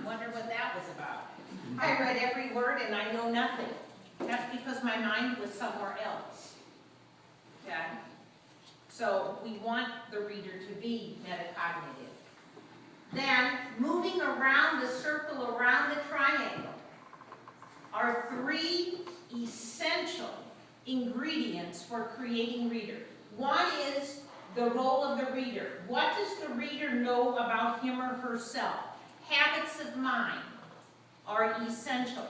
Wonder what that was about. I read every word and I know nothing. That's because my mind was somewhere else. Okay? So we want the reader to be metacognitive. Then, moving around the circle, around the triangle, are 3 essential ingredients for creating reader. One is the role of the reader. What does the reader know about him or herself? Habits of mind are essential.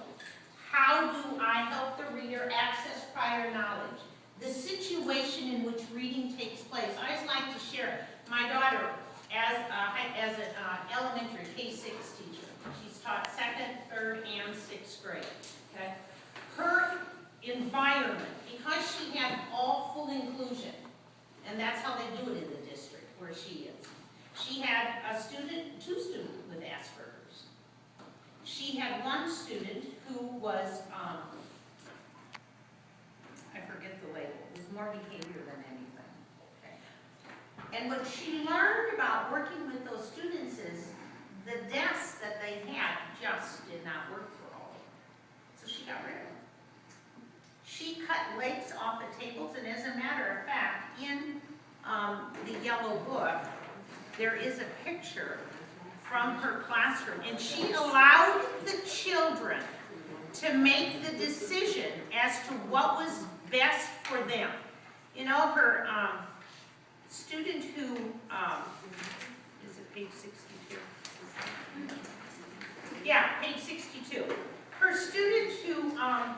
How do I help the reader access prior knowledge? The situation in which reading takes place. I always like to share my daughter as an elementary K-6 teacher. She's taught 2nd, 3rd, and 6th grade. Okay? Her environment, because she had all full inclusion, and that's how they do it in the district where she is. She had two students with Asperger's. She had one student who was, I forget the label, it was more behavior than anything. Okay. And what she learned about working with those students is the desks that they had just did not work for all of them. So she got rid of them. She cut legs off the tables, and as a matter of fact, in the yellow book, there is a picture from her classroom, and she allowed the children to make the decision as to what was best for them. You know, her student who, is it page 62? Yeah, page 62. Her student who, I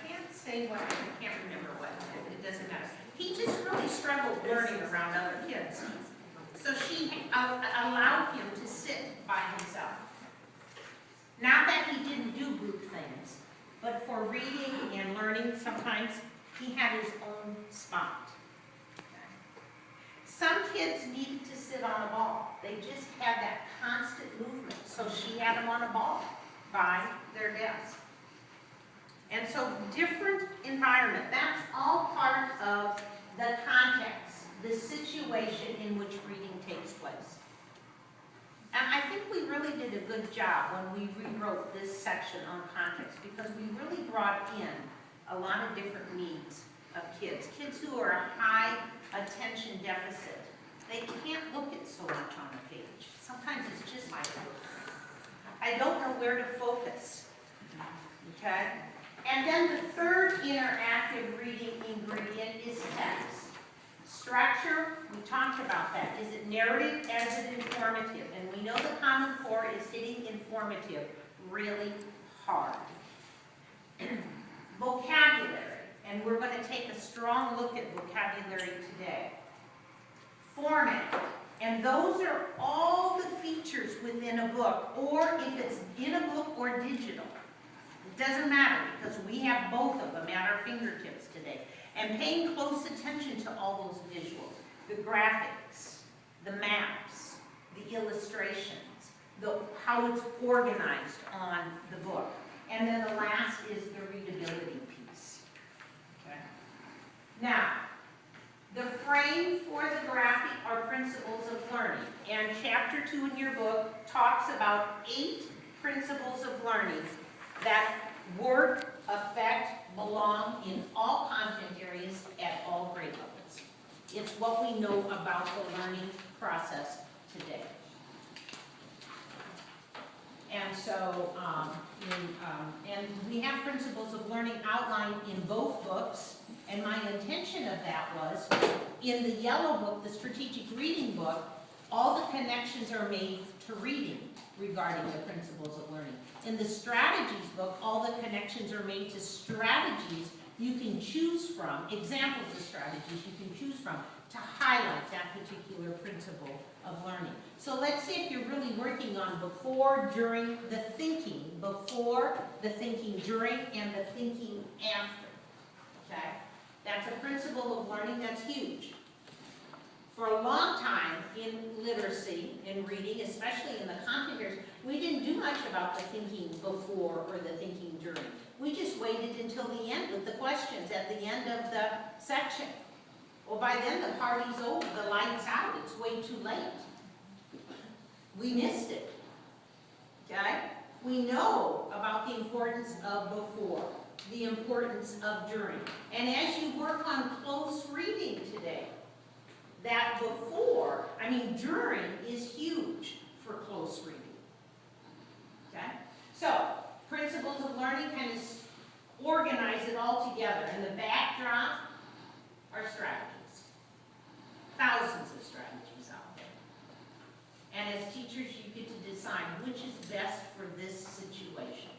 can't say what, I can't remember what, it doesn't matter. He just really struggled learning around other kids. So she allowed him to sit by himself. Not that he didn't do group things, but for reading and learning, sometimes he had his own spot. Okay. Some kids needed to sit on a ball. They just had that constant movement. So she had them on a ball by their desk. And so different environment, that's all part of the context, the situation in which reading takes place. And I think we really did a good job when we rewrote this section on context, because we really brought in a lot of different needs of kids. Kids who are a high attention deficit, they can't look at so much on a page. Sometimes it's just like, I don't know where to focus, okay? And then the third interactive reading ingredient is text. Structure, we talked about that. Is it narrative? Is it informative? And we know the Common Core is hitting informative really hard. Vocabulary, and we're going to take a strong look at vocabulary today. Format, and those are all the features within a book, or if it's in a book or digital. It doesn't matter, because we have both of them at our fingertips today. And paying close attention to all those visuals, the graphics, the maps, the illustrations, how it's organized on the book. And then the last is the readability piece. Okay. Now, the frame for the graphic are principles of learning. And chapter 2 in your book talks about 8 principles of learning that work, affect, belong in all content areas at all grade levels. It's what we know about the learning process today. And so, and we have principles of learning outlined in both books, and my intention of that was, in the yellow book, the strategic reading book, all the connections are made to reading regarding the principles of learning. In the strategies book, all the connections are made to strategies you can choose from, examples of strategies you can choose from to highlight that particular principle of learning. So let's say if you're really working on before, during, the thinking, before, the thinking during, and the thinking after. Okay? That's a principle of learning that's huge. For a long time in literacy, in reading, especially in the content areas, we didn't do much about the thinking before or the thinking during. We just waited until the end with the questions at the end of the section. Well, by then the party's over, the light's out, it's way too late. we missed it. Okay? We know about the importance of before, the importance of during. And as you work on close reading today, that before, during is huge for close reading. Okay? So, principles of learning kind of organize it all together. And the backdrop are strategies. Thousands of strategies out there. And as teachers, you get to decide which is best for this situation.